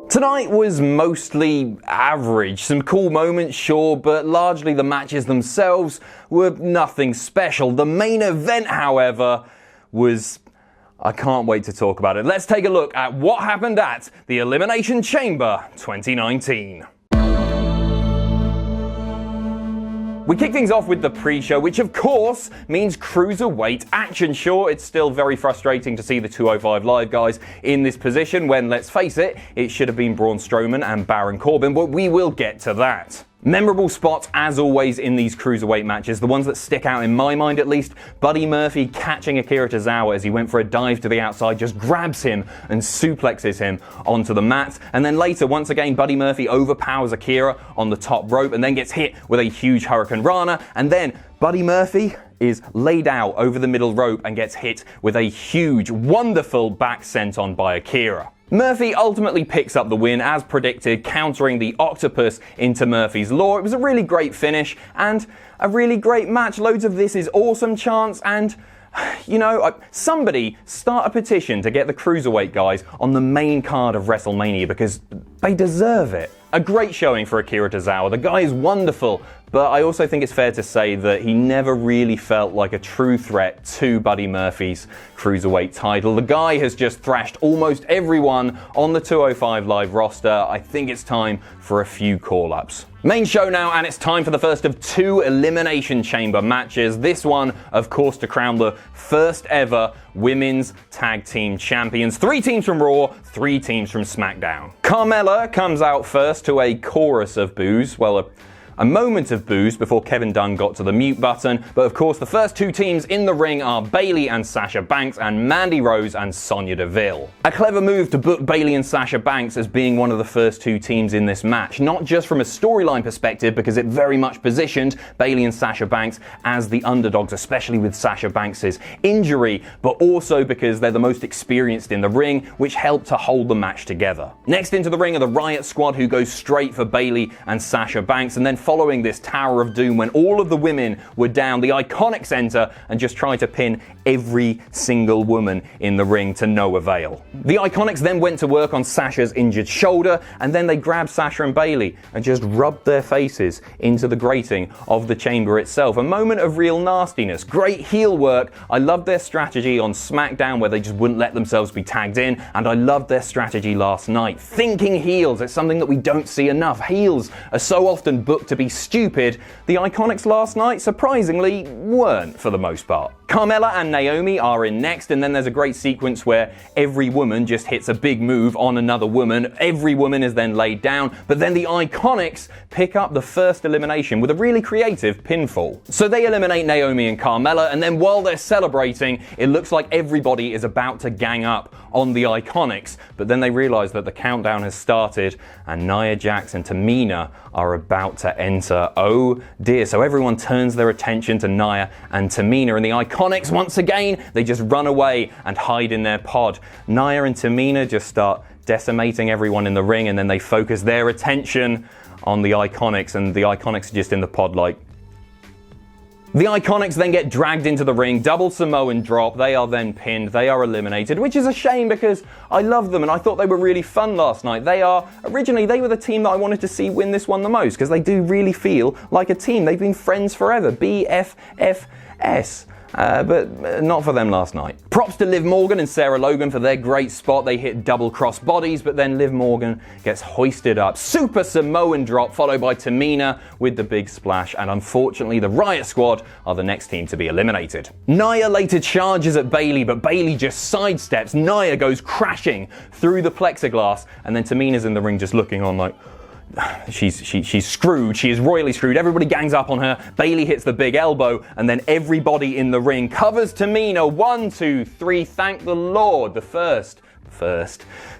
Tonight was mostly average. Some cool moments, sure, but largely the matches themselves were nothing special. The main event, however, was... I can't wait to talk about it. Let's take a look at what happened at the Elimination Chamber 2019. We kick things off with the pre-show, which of course means Cruiserweight action. Sure, it's still very frustrating to see the 205 Live guys in this position when, let's face it, it should have been Braun Strowman and Baron Corbin, but we will get to that. Memorable spots, as always, in these Cruiserweight matches. The ones that stick out in my mind, at least, Buddy Murphy catching Akira Tozawa as he went for a dive to the outside, just grabs him and suplexes him onto the mat. And then later, once again, Buddy Murphy overpowers Akira on the top rope and then gets hit with a huge Hurricane Rana. And then Buddy Murphy is laid out over the middle rope and gets hit with a huge, wonderful back senton by Akira. Murphy ultimately picks up the win as predicted, countering the octopus into Murphy's Law. It was a really great finish and a really great match. Loads of "this is awesome" chants and, you know, somebody start a petition to get the Cruiserweight guys on the main card of WrestleMania because they deserve it. A great showing for Akira Tozawa. The guy is wonderful, but I also think it's fair to say that he never really felt like a true threat to Buddy Murphy's Cruiserweight title. The guy has just thrashed almost everyone on the 205 Live roster. I think it's time for a few call-ups. Main show now, and it's time for the first of two Elimination Chamber matches. This one, of course, to crown the first ever Women's Tag Team Champions. 3 teams from Raw, 3 teams from SmackDown. Carmella comes out first to a chorus of boos. Well, a moment of boos before Kevin Dunn got to the mute button. But of course, the first 2 teams in the ring are Bayley and Sasha Banks and Mandy Rose and Sonya Deville. A clever move to book Bayley and Sasha Banks as being one of the first 2 teams in this match, not just from a storyline perspective because it very much positioned Bayley and Sasha Banks as the underdogs, especially with Sasha Banks' injury, but also because they're the most experienced in the ring, which helped to hold the match together. Next into the ring are the Riott squad, who goes straight for Bayley and Sasha Banks, and then following this Tower of Doom when all of the women were down, the Iconics enter and just try to pin every single woman in the ring to no avail. The Iconics then went to work on Sasha's injured shoulder, and then they grabbed Sasha and Bayley and just rubbed their faces into the grating of the chamber itself. A moment of real nastiness. Great heel work. I loved their strategy on SmackDown where they just wouldn't let themselves be tagged in, and I loved their strategy last night. Thinking heels. It's something that we don't see enough. Heels are so often booked to be stupid. The Iconics last night, surprisingly, weren't for the most part. Carmella and Naomi are in next, and then there's a great sequence where every woman just hits a big move on another woman. Every woman is then laid down, but then the Iconics pick up the first elimination with a really creative pinfall. So they eliminate Naomi and Carmella, and then while they're celebrating, it looks like everybody is about to gang up on the Iconics, but then they realize that the countdown has started and Nia Jax and Tamina are about to enter. Oh dear. So everyone turns their attention to Nia and Tamina, and the Iconics, once again, they just run away and hide in their pod. Nia and Tamina just start decimating everyone in the ring, and then they focus their attention on the Iconics, and the Iconics are just in the pod like... The Iconics then get dragged into the ring, double Samoan drop, they are then pinned, they are eliminated, which is a shame because I love them and I thought they were really fun last night. Originally they were the team that I wanted to see win this one the most because they do really feel like a team. They've been friends forever, BFFS. But not for them last night. Props to Liv Morgan and Sarah Logan for their great spot. They hit double cross bodies, but then Liv Morgan gets hoisted up. Super Samoan drop followed by Tamina with the big splash, and unfortunately the Riott squad are the next team to be eliminated. Nia later charges at Bayley, but Bayley just sidesteps. Nia goes crashing through the plexiglass, and then Tamina's in the ring just looking on like... She's screwed. She is royally screwed. Everybody gangs up on her. Bayley hits the big elbow, and then everybody in the ring covers Tamina. 1, 2, 3. Thank the Lord. The first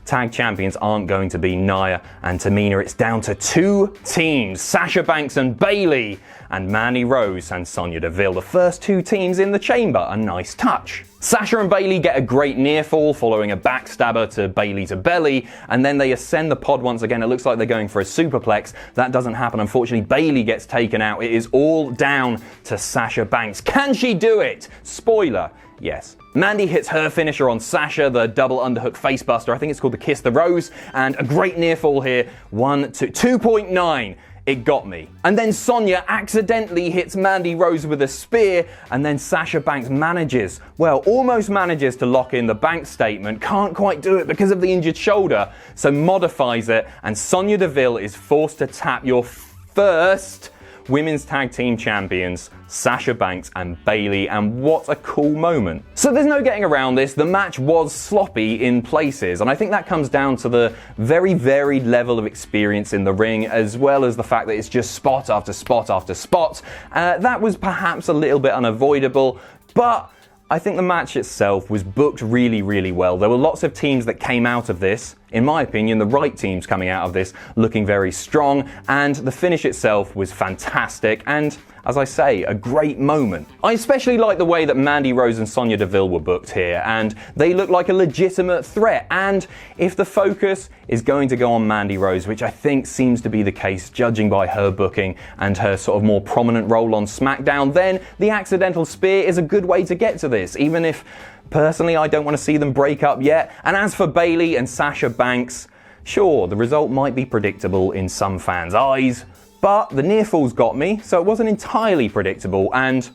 tag champions aren't going to be Nia and Tamina. It's down to 2 teams, Sasha Banks and Bayley, and Mandy Rose and Sonya Deville. The first 2 teams in the chamber. A nice touch. Sasha and Bayley get a great near fall following a backstabber to Bayley to belly, and then they ascend the pod once again. It looks like they're going for a superplex. That doesn't happen. Unfortunately, Bayley gets taken out. It is all down to Sasha Banks. Can she do it? Spoiler, Yes. Mandy hits her finisher on Sasha, the double underhook facebuster. I think it's called the Kiss the Rose, and a great near fall here. 2.9. It got me. And then Sonya accidentally hits Mandy Rose with a spear, and then Sasha Banks almost manages to lock in the Banks statement. Can't quite do it because of the injured shoulder, so modifies it, and Sonya Deville is forced to tap your first Women's Tag Team Champions, Sasha Banks and Bayley, and what a cool moment. So there's no getting around this. The match was sloppy in places, and I think that comes down to the very varied level of experience in the ring, as well as the fact that it's just spot after spot after spot. That was perhaps a little bit unavoidable, but I think the match itself was booked really, really well. There were lots of teams that came out of this, in my opinion, the right teams coming out of this, looking very strong, and the finish itself was fantastic, and as I say, a great moment. I especially like the way that Mandy Rose and Sonya Deville were booked here, and they look like a legitimate threat, and if the focus is going to go on Mandy Rose, which I think seems to be the case judging by her booking and her sort of more prominent role on SmackDown, then the accidental spear is a good way to get to this, even if personally I don't want to see them break up yet. And as for Bayley and Sasha Banks, sure, the result might be predictable in some fans' eyes, but the near falls got me, so it wasn't entirely predictable, and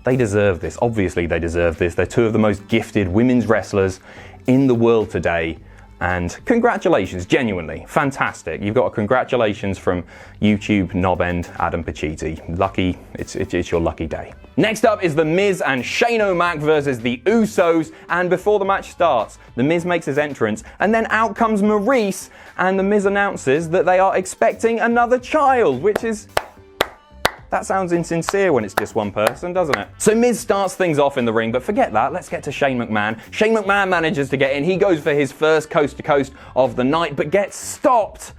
they deserve this. Obviously they deserve this. They're two of the most gifted women's wrestlers in the world today. And congratulations, genuinely, fantastic. You've got a congratulations from YouTube knobend Adam Pacitti. Lucky, it's your lucky day. Next up is The Miz and Shane O'Mac versus the Usos, and before the match starts, The Miz makes his entrance, and then out comes Maurice, and The Miz announces that they are expecting another child, which is... that sounds insincere when it's just one person, doesn't it? So Miz starts things off in the ring, but forget that, let's get to Shane McMahon. Shane McMahon manages to get in, he goes for his first coast-to-coast of the night, but gets stopped.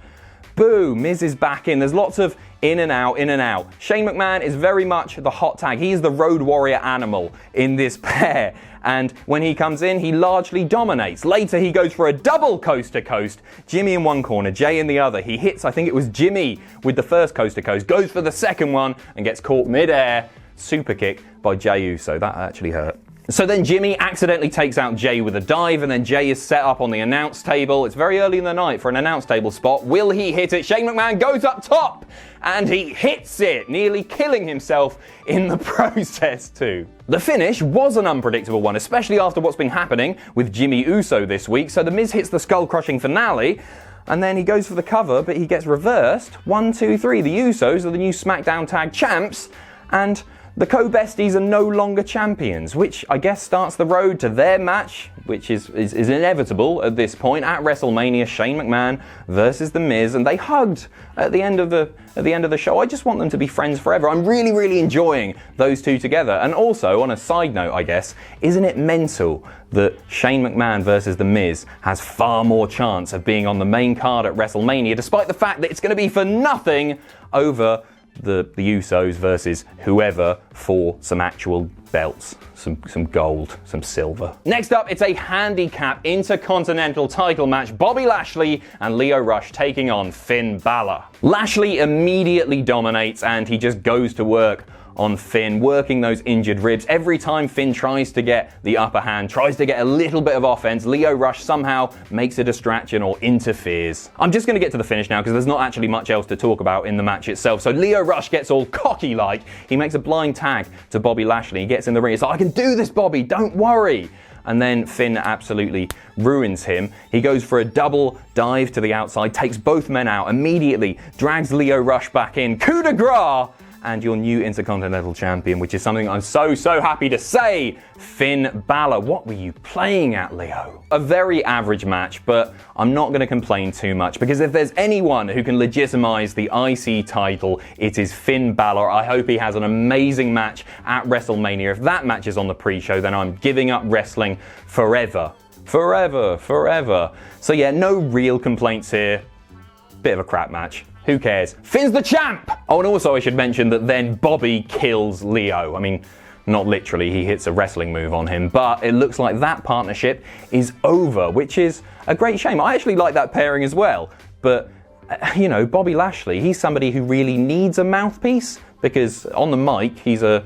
Boo, Miz is back in, there's lots of in and out, in and out. Shane McMahon is very much the hot tag, he is the road warrior animal in this pair. And when he comes in, he largely dominates. Later, he goes for a double coast-to-coast. Jimmy in one corner, Jay in the other. He hits, I think it was Jimmy with the first coast-to-coast, goes for the second one and gets caught mid-air. Super kick by Jey Uso. That actually hurt. So then Jimmy accidentally takes out Jay with a dive, and then Jay is set up on the announce table. It's very early in the night for an announce table spot. Will he hit it? Shane McMahon goes up top, and he hits it, nearly killing himself in the process too. The finish was an unpredictable one, especially after what's been happening with Jimmy Uso this week. So The Miz hits the skull-crushing finale, and then he goes for the cover, but he gets reversed. 1, 2, 3. The Usos are the new SmackDown Tag Champs, and the co-besties are no longer champions, which I guess starts the road to their match, which is inevitable at this point at WrestleMania. Shane McMahon versus The Miz, and they hugged at the end of the show. I just want them to be friends forever. I'm really, really enjoying those two together. And also, on a side note, I guess, isn't it mental that Shane McMahon versus The Miz has far more chance of being on the main card at WrestleMania, despite the fact that it's going to be for nothing over the Usos versus whoever for some actual belts, some gold, some silver. Next up, it's a handicap Intercontinental title match. Bobby Lashley and Lio Rush taking on Finn Bálor. Lashley immediately dominates, and he just goes to work on Finn, working those injured ribs. Every time Finn tries to get the upper hand, tries to get a little bit of offense, Lio Rush somehow makes a distraction or interferes. I'm just going to get to the finish now because there's not actually much else to talk about in the match itself. So Lio Rush gets all cocky-like. He makes a blind tag to Bobby Lashley. He gets in the ring. He's like, I can do this, Bobby, don't worry. And then Finn absolutely ruins him. He goes for a double dive to the outside, takes both men out, immediately drags Lio Rush back in. Coup de grace! And your new Intercontinental Champion, which is something I'm so happy to say, Finn Bálor. What were you playing at, Leo? A very average match, but I'm not going to complain too much, because if there's anyone who can legitimize the IC title, it is Finn Bálor. I hope he has an amazing match at WrestleMania. If that match is on the pre-show, then I'm giving up wrestling forever. Forever. So yeah, no real complaints here. Bit of a crap match. Who cares? Finn's the champ! Oh, and also I should mention that then Bobby kills Leo. I mean, not literally, he hits a wrestling move on him, but it looks like that partnership is over, which is a great shame. I actually like that pairing as well, but, you know, Bobby Lashley, he's somebody who really needs a mouthpiece, because on the mic, he's a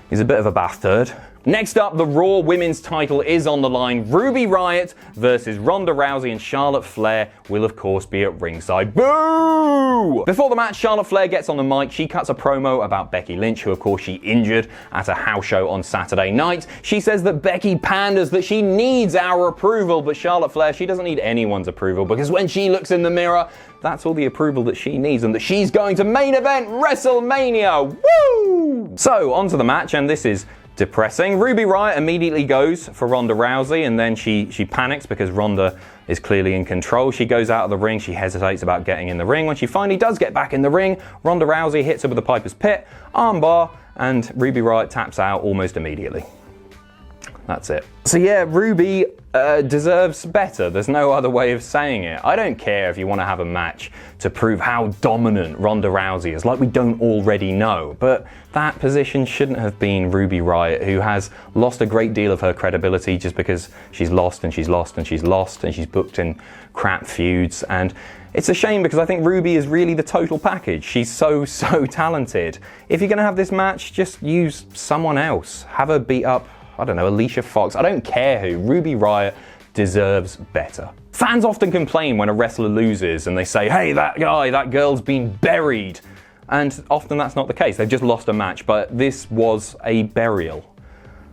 bit of a bastard. Next up, the Raw Women's title is on the line. Ruby Riott versus Ronda Rousey, and Charlotte Flair will of course be at ringside. Boo! Before the match, Charlotte Flair gets on the mic. She cuts a promo about Becky Lynch, who of course she injured at a house show on Saturday night. She says that Becky panders, that she needs our approval, but Charlotte Flair, she doesn't need anyone's approval, because when she looks in the mirror, that's all the approval that she needs, and that she's going to main event WrestleMania. Woo! So, on to the match, and this is depressing. Ruby Riott immediately goes for Ronda Rousey, and then she panics because Ronda is clearly in control. She goes out of the ring. She hesitates about getting in the ring. When she finally does get back in the ring, Ronda Rousey hits her with a Piper's Pit, armbar, and Ruby Riott taps out almost immediately. That's it. So yeah, Ruby deserves better. There's no other way of saying it. I don't care if you want to have a match to prove how dominant Ronda Rousey is, like we don't already know, but that position shouldn't have been Ruby Riott, who has lost a great deal of her credibility just because she's lost and she's lost and she's lost and she's booked in crap feuds. And it's a shame because I think Ruby is really the total package. She's so talented. If you're going to have this match, just use someone else. Have her beat up, I don't know, Alicia Fox. I don't care who. Ruby Riott deserves better. Fans often complain when a wrestler loses and they say, hey, that girl's been buried. And often that's not the case. They've just lost a match, but this was a burial.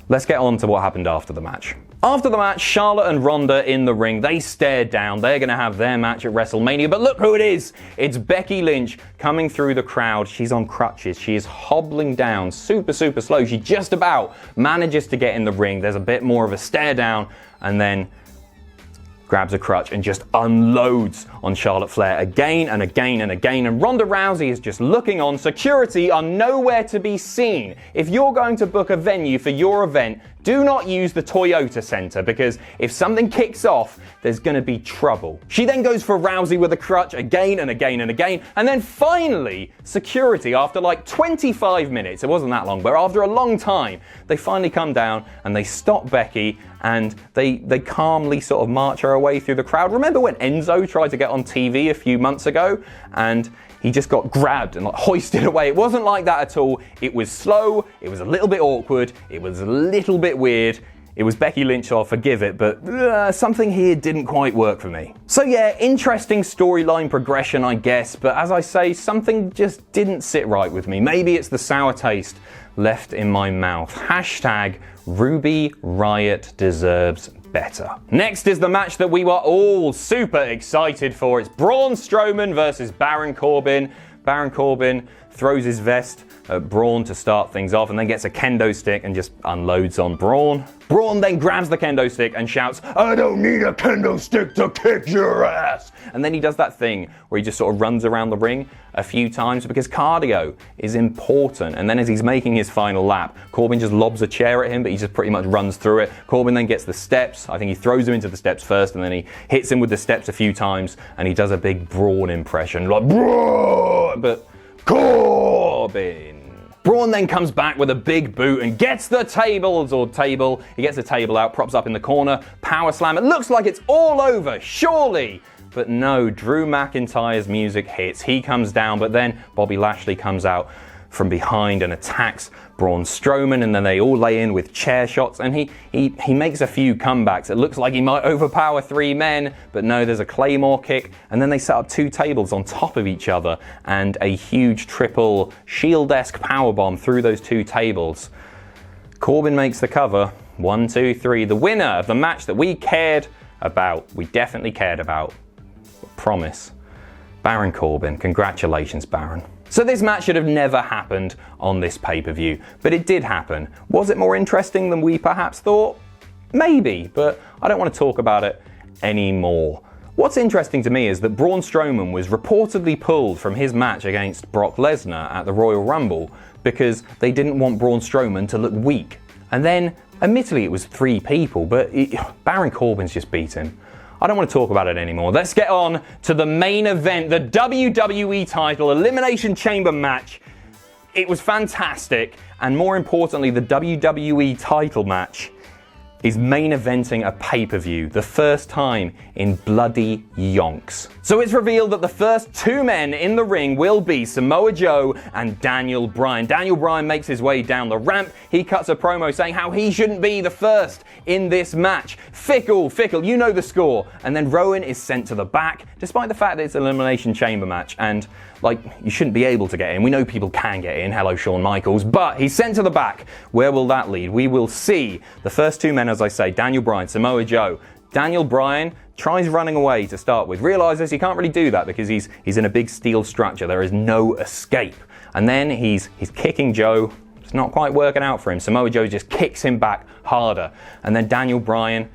Let's get on to what happened after the match. After the match, Charlotte and Ronda in the ring, they stared down. They're going to have their match at WrestleMania, but look who it is. It's Becky Lynch coming through the crowd. She's on crutches. She is hobbling down super slow. She just about manages to get in the ring. There's a bit more of a stare down, and then grabs a crutch and just unloads on Charlotte Flair again and again and again. And Ronda Rousey is just looking on. Security are nowhere to be seen. If you're going to book a venue for your event, do not use the Toyota Center, because if something kicks off, there's going to be trouble. She then goes for Rousey with a crutch again and again and again. And then finally, security, after like 25 minutes, it wasn't that long, but after a long time, they finally come down and they stop Becky and they calmly sort of march her away through the crowd. Remember when Enzo tried to get on TV a few months ago and he just got grabbed and hoisted away? It wasn't like that at all. It was slow, it was a little bit awkward, it was a little bit weird. It was Becky Lynch, so I'll forgive it, but something here didn't quite work for me. So yeah, interesting storyline progression, I guess, but as I say, something just didn't sit right with me. Maybe it's the sour taste left in my mouth. Hashtag Ruby Riott deserves better. Next is the match that we were all super excited for. It's Braun Strowman versus Baron Corbin. Baron Corbin throws his vest at Braun to start things off and then gets a kendo stick and just unloads on Braun. Braun then grabs the kendo stick and shouts, "I don't need a kendo stick to kick your ass!" And then he does that thing where he just sort of runs around the ring a few times because cardio is important. And then as he's making his final lap, Corbin just lobs a chair at him, but he just pretty much runs through it. Corbin then gets the steps. I think he throws him into the steps first, and then he hits him with the steps a few times, and he does a big Braun impression, like Braun, but Corbin. Braun then comes back with a big boot and gets the table. He gets the table out, props up in the corner, power slam. It looks like it's all over, surely. But no, Drew McIntyre's music hits. He comes down, but then Bobby Lashley comes out from behind and attacks Braun Strowman, and then they all lay in with chair shots, and he makes a few comebacks. It looks like he might overpower three men, but no, there's a Claymore kick, and then they set up two tables on top of each other and a huge triple Shield-esque powerbomb through those two tables. Corbin makes the cover. 1, 2, 3. The winner of the match that we cared about. We definitely cared about. Promise. Baron Corbin. Congratulations, Baron. So this match should have never happened on this pay-per-view, but it did happen. Was it more interesting than we perhaps thought? Maybe, but I don't want to talk about it anymore. What's interesting to me is that Braun Strowman was reportedly pulled from his match against Brock Lesnar at the Royal Rumble because they didn't want Braun Strowman to look weak. And then, admittedly, it was 3 people, but Baron Corbin's just beat him. I don't want to talk about it anymore. Let's get on to the main event, the WWE title Elimination Chamber match. It was fantastic, and more importantly, the WWE title match. is main eventing a pay-per-view, the first time in bloody yonks. So it's revealed that the first two men in the ring will be Samoa Joe and Daniel Bryan. Daniel Bryan makes his way down the ramp. He cuts a promo saying how he shouldn't be the first in this match. Fickle, you know the score. And then Rowan is sent to the back, despite the fact that it's an Elimination Chamber match. And, you shouldn't be able to get in. We know people can get in. Hello, Shawn Michaels. But he's sent to the back. Where will that lead? We will see. The first two men, as I say, Daniel Bryan, Samoa Joe. Daniel Bryan tries running away to start with. Realizes he can't really do that because he's in a big steel structure. There is no escape. And then he's kicking Joe. It's not quite working out for him. Samoa Joe just kicks him back harder. And then Daniel Bryan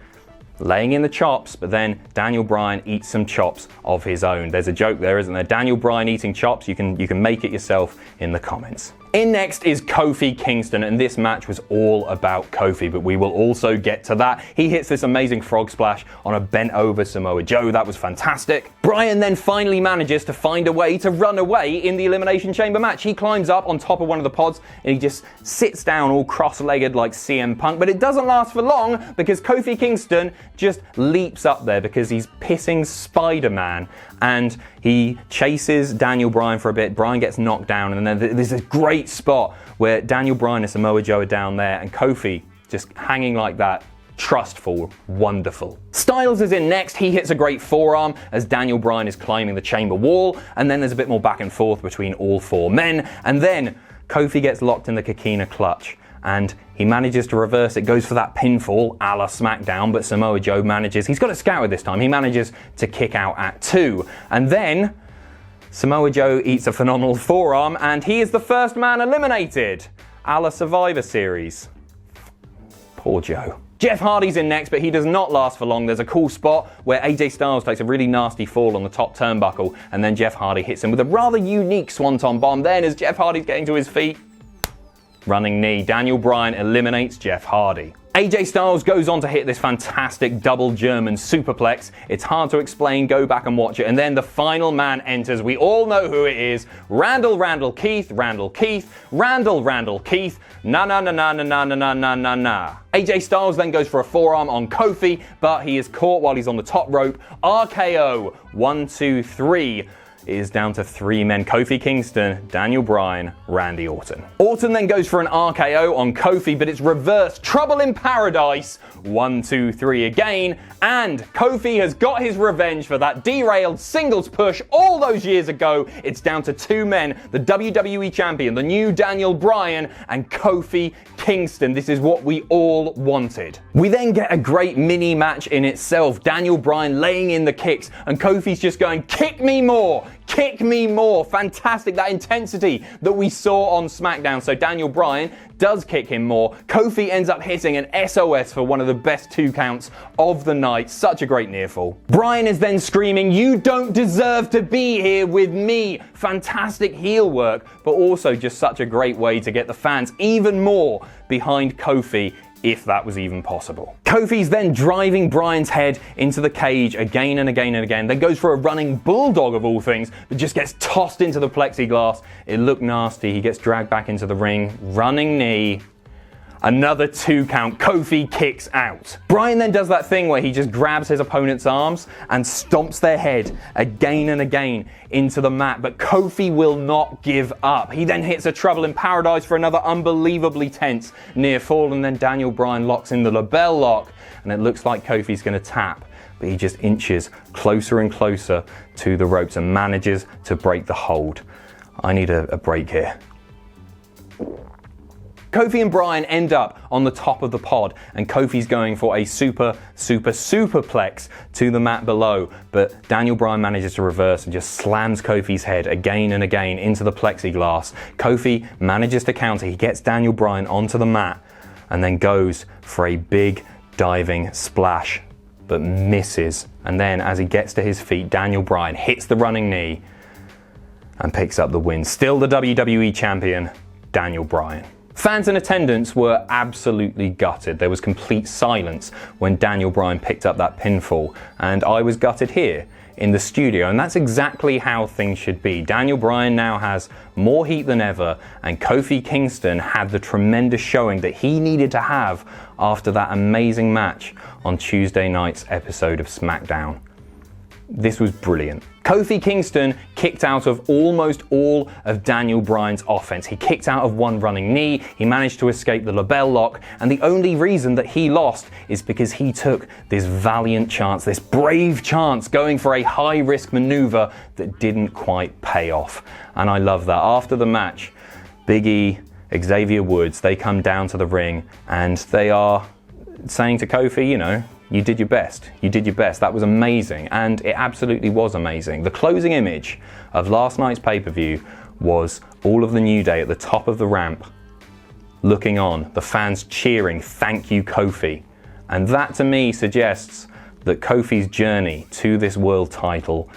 laying in the chops, but then Daniel Bryan eats some chops of his own. There's a joke there, isn't there? Daniel Bryan eating chops. You can make it yourself in the comments. In next is Kofi Kingston, and this match was all about Kofi, but we will also get to that. He hits this amazing frog splash on a bent over Samoa Joe. That was fantastic. Bryan then finally manages to find a way to run away in the Elimination Chamber match. He climbs up on top of one of the pods and he just sits down all cross-legged like CM Punk, but it doesn't last for long because Kofi Kingston just leaps up there because he's pissing Spider-Man, and he chases Daniel Bryan for a bit. Bryan gets knocked down, and then there's a great spot where Daniel Bryan and Samoa Joe are down there and Kofi just hanging like that. Trustful, wonderful. Styles is in next. He hits a great forearm as Daniel Bryan is climbing the chamber wall, and then there's a bit more back and forth between all four men, and then Kofi gets locked in the Coquina clutch and he manages to reverse it, goes for that pinfall a la SmackDown, but Samoa Joe he's got a scouter this time, he manages to kick out at 2, and then Samoa Joe eats a phenomenal forearm and he is the first man eliminated a la Survivor Series. Poor Joe. Jeff Hardy's in next, but he does not last for long. There's a cool spot where AJ Styles takes a really nasty fall on the top turnbuckle, and then Jeff Hardy hits him with a rather unique swanton bomb. Then as Jeff Hardy's getting to his feet, running knee, Daniel Bryan eliminates Jeff Hardy. AJ Styles goes on to hit this fantastic double German superplex. It's hard to explain, go back and watch it. And then the final man enters. We all know who it is. Randall Keith. Randall Keith. Na. AJ Styles then goes for a forearm on Kofi, but he is caught while he's on the top rope. RKO. 1, 2, 3. It is down to 3 men. Kofi Kingston, Daniel Bryan, Randy Orton. Orton then goes for an RKO on Kofi, but it's reversed. Trouble in Paradise. 1, 2, 3 again. And Kofi has got his revenge for that derailed singles push all those years ago. It's down to 2 men. The WWE Champion, the new Daniel Bryan, and Kofi Kingston. This is what we all wanted. We then get a great mini match in itself. Daniel Bryan laying in the kicks, and Kofi's just going, kick me more. Kick me more. Fantastic, that intensity that we saw on SmackDown. So Daniel Bryan does kick him more. Kofi ends up hitting an SOS for one of the best 2 counts of the night. Such a great near fall. Bryan is then screaming, you don't deserve to be here with me. Fantastic heel work, but also just such a great way to get the fans even more behind Kofi, if that was even possible. Kofi's then driving Bryan's head into the cage again and again and again, then goes for a running bulldog of all things, but just gets tossed into the plexiglass. It looked nasty. He gets dragged back into the ring, running knee. Another 2 count. Kofi kicks out. Bryan then does that thing where he just grabs his opponent's arms and stomps their head again and again into the mat, but Kofi will not give up. He then hits a Trouble in Paradise for another unbelievably tense near fall, and then Daniel Bryan locks in the label lock, and it looks like Kofi's going to tap, but he just inches closer and closer to the ropes and manages to break the hold. I need a break here. Kofi and Bryan end up on the top of the pod, and Kofi's going for a superplex to the mat below, but Daniel Bryan manages to reverse and just slams Kofi's head again and again into the plexiglass. Kofi manages to counter. He gets Daniel Bryan onto the mat and then goes for a big diving splash, but misses. And then as he gets to his feet, Daniel Bryan hits the running knee and picks up the win. Still the WWE Champion, Daniel Bryan. Fans in attendance were absolutely gutted. There was complete silence when Daniel Bryan picked up that pinfall, and I was gutted here in the studio, and that's exactly how things should be. Daniel Bryan now has more heat than ever, and Kofi Kingston had the tremendous showing that he needed to have after that amazing match on Tuesday night's episode of SmackDown. This was brilliant. Kofi Kingston kicked out of almost all of Daniel Bryan's offense. He kicked out of one running knee, he managed to escape the label lock, and the only reason that he lost is because he took this valiant chance, this brave chance, going for a high-risk maneuver that didn't quite pay off. And I love that. After the match, Big E, Xavier Woods, they come down to the ring and they are saying to Kofi, you know, you did your best. You did your best. That was amazing. And it absolutely was amazing. The closing image of last night's pay-per-view was all of the New Day at the top of the ramp, looking on, the fans cheering, "Thank you, Kofi." And that to me suggests that Kofi's journey to this world title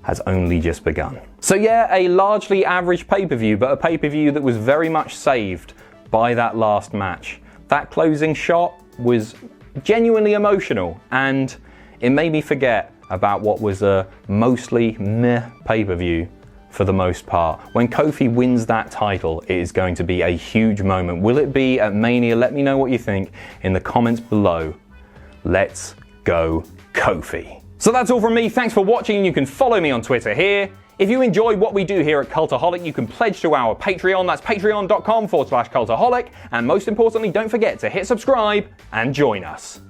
has only just begun. So yeah, a largely average pay-per-view, but a pay-per-view that was very much saved by that last match. That closing shot was genuinely emotional, and it made me forget about what was a mostly meh pay-per-view for the most part. When Kofi wins that title, it is going to be a huge moment. Will it be at Mania? Let me know what you think in the comments below. Let's go Kofi. So that's all from me. Thanks for watching. You can follow me on Twitter here. If you enjoy what we do here at Cultaholic, you can pledge to our Patreon. That's patreon.com/Cultaholic. And most importantly, don't forget to hit subscribe and join us.